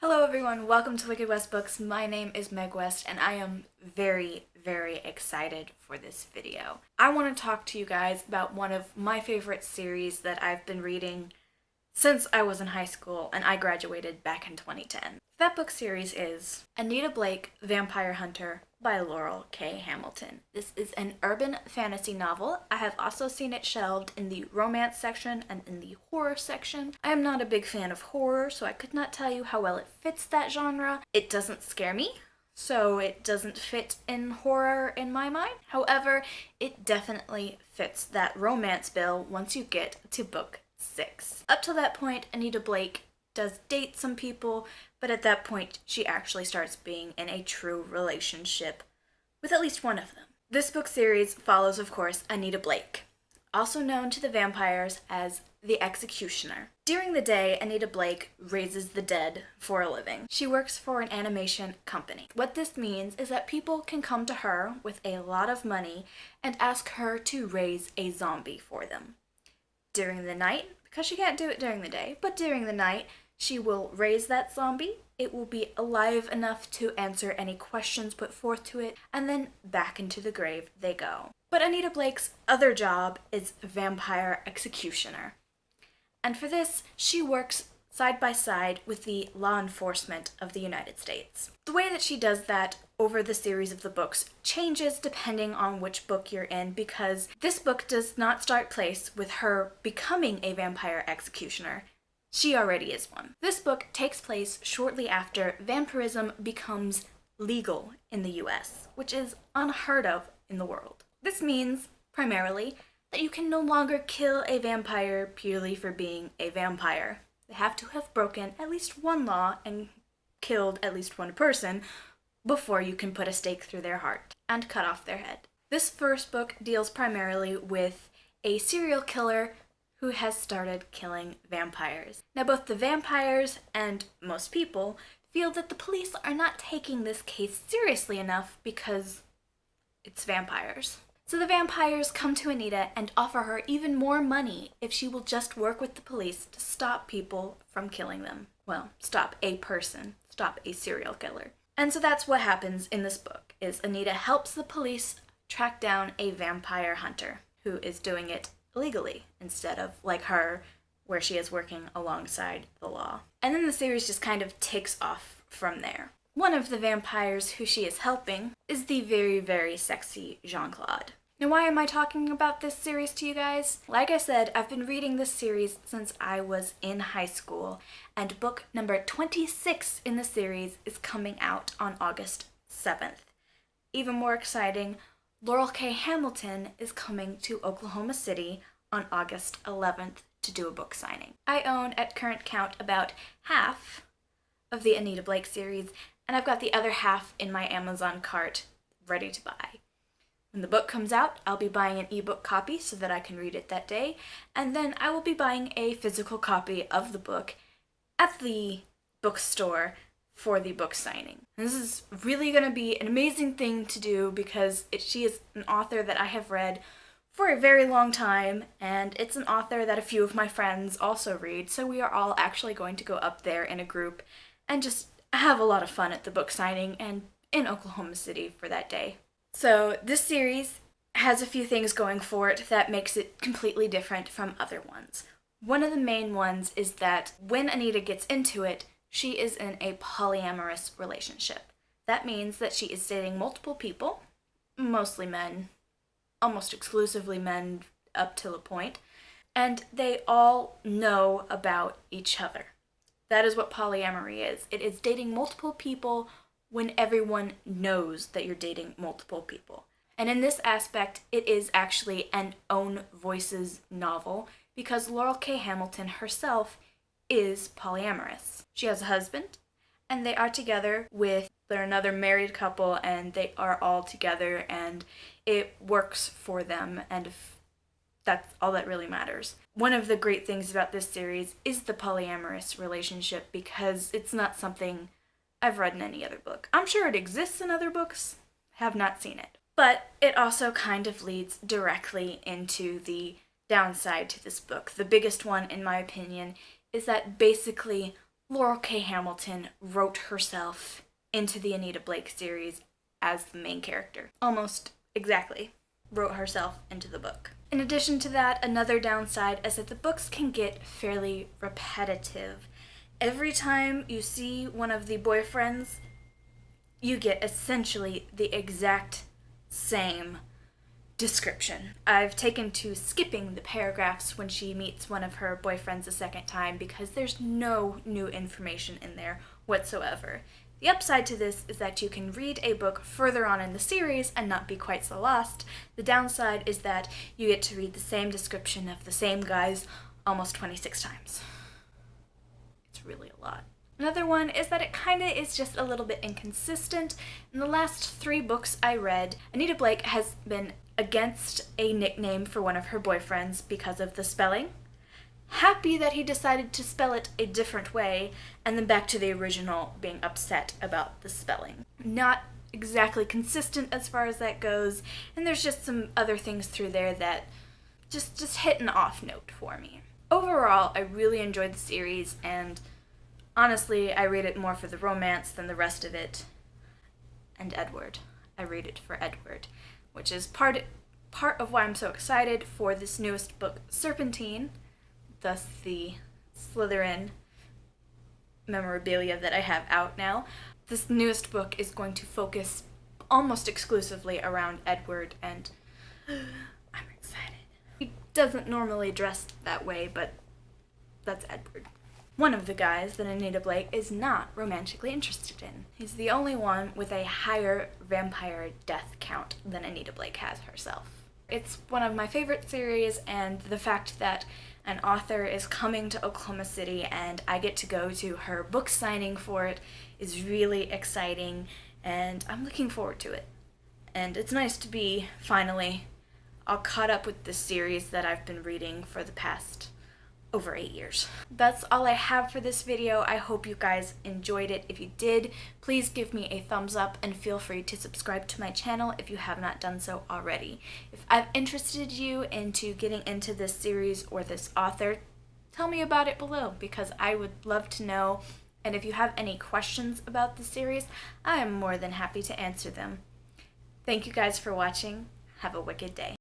Hello everyone, welcome to Wicked.west.books. My name is Meg West and I am very excited for this video. I want to talk to you guys about one of my favorite series that I've been reading since I was in high school and I graduated back in 2010. That book series is Anita Blake, Vampire Hunter by Laurell K. Hamilton. This is an urban fantasy novel. I have also seen it shelved in the romance section and in the horror section. I am not a big fan of horror, so I could not tell you how well it fits that genre. It doesn't scare me, so it doesn't fit in horror in my mind. However, it definitely fits that romance bill once you get to book 6. Up till that point, Anita Blake does date some people, but at that point, she actually starts being in a true relationship with at least one of them. This book series follows, of course, Anita Blake, also known to the vampires as the Executioner. During the day, Anita Blake raises the dead for a living. She works for an animation company. What this means is that people can come to her with a lot of money and ask her to raise a zombie for them. During the night, because she can't do it during the day, but during the night, she will raise that zombie, it will be alive enough to answer any questions put forth to it, and then back into the grave they go. But Anita Blake's other job is Vampire Executioner. And for this, she works side by side with the law enforcement of the United States. The way that she does that over the series of the books changes depending on which book you're in, because this book does not start place with her becoming a vampire executioner. She already is one. This book takes place shortly after vampirism becomes legal in the US, which is unheard of in the world. This means, primarily, that you can no longer kill a vampire purely for being a vampire. They have to have broken at least one law and killed at least one person before you can put a stake through their heart and cut off their head. This first book deals primarily with a serial killer who has started killing vampires. Now, both the vampires and most people feel that the police are not taking this case seriously enough because it's vampires. So the vampires come to Anita and offer her even more money if she will just work with the police to stop people from killing them. Well, stop a person, stop a serial killer. And so that's what happens in this book, is Anita helps the police track down a vampire hunter who is doing it illegally instead of like her, where she is working alongside the law. And then the series just kind of takes off from there. One of the vampires who she is helping is the very sexy Jean-Claude. Now, why am I talking about this series to you guys? Like I said, I've been reading this series since I was in high school, and book number 26 in the series is coming out on August 7th. Even more exciting, Laurell K. Hamilton is coming to Oklahoma City on August 11th to do a book signing. I own, at current count, about half of the Anita Blake series, and I've got the other half in my Amazon cart ready to buy. When the book comes out, I'll be buying an ebook copy so that I can read it that day, and then I will be buying a physical copy of the book at the bookstore for the book signing. And this is really going to be an amazing thing to do because she is an author that I have read for a very long time, and it's an author that a few of my friends also read, so we are all actually going to go up there in a group and just have a lot of fun at the book signing and in Oklahoma City for that day. So this series has a few things going for it that makes it completely different from other ones. One of the main ones is that when Anita gets into it, she is in a polyamorous relationship. That means that she is dating multiple people, mostly men, almost exclusively men up till a point, and they all know about each other. That is what polyamory is. It is dating multiple people when everyone knows that you're dating multiple people. And in this aspect, it is actually an own voices novel because Laurell K. Hamilton herself is polyamorous. She has a husband, and they are together with another married couple, and they are all together, and it works for them, and that's all that really matters. One of the great things about this series is the polyamorous relationship because it's not something I've read in any other book. I'm sure it exists in other books, have not seen it. But it also kind of leads directly into the downside to this book. The biggest one, in my opinion, is that basically Laurell K. Hamilton wrote herself into the Anita Blake series as the main character. Almost exactly wrote herself into the book. In addition to that, another downside is that the books can get fairly repetitive. Every time you see one of the boyfriends, you get essentially the exact same description. I've taken to skipping the paragraphs when she meets one of her boyfriends a second time because there's no new information in there whatsoever. The upside to this is that you can read a book further on in the series and not be quite so lost. The downside is that you get to read the same description of the same guys almost 26 times. It's really a lot. Another one is that it kinda is just a little bit inconsistent. In the last 3 books I read, Anita Blake has been against a nickname for one of her boyfriends because of the spelling, happy that he decided to spell it a different way, and then back to the original being upset about the spelling. Not exactly consistent as far as that goes, and there's just some other things through there that just hit an off note for me. Overall, I really enjoyed the series, and honestly, I read it more for the romance than the rest of it. And Edward. I read it for Edward, which is part of why I'm so excited for this newest book, Serpentine, thus the Slytherin memorabilia that I have out now. This newest book is going to focus almost exclusively around Edward, and I'm excited. He doesn't normally dress that way, but that's Edward. One of the guys that Anita Blake is not romantically interested in. He's the only one with a higher vampire death count than Anita Blake has herself. It's one of my favorite series, and the fact that an author is coming to Oklahoma City and I get to go to her book signing for it is really exciting, and I'm looking forward to it. And it's nice to be finally all caught up with this series that I've been reading for the past over 8 years. That's all I have for this video. I hope you guys enjoyed it. If you did, please give me a thumbs up and feel free to subscribe to my channel if you have not done so already. If I've interested you into getting into this series or this author, tell me about it below because I would love to know. And if you have any questions about the series, I am more than happy to answer them. Thank you guys for watching. Have a wicked day.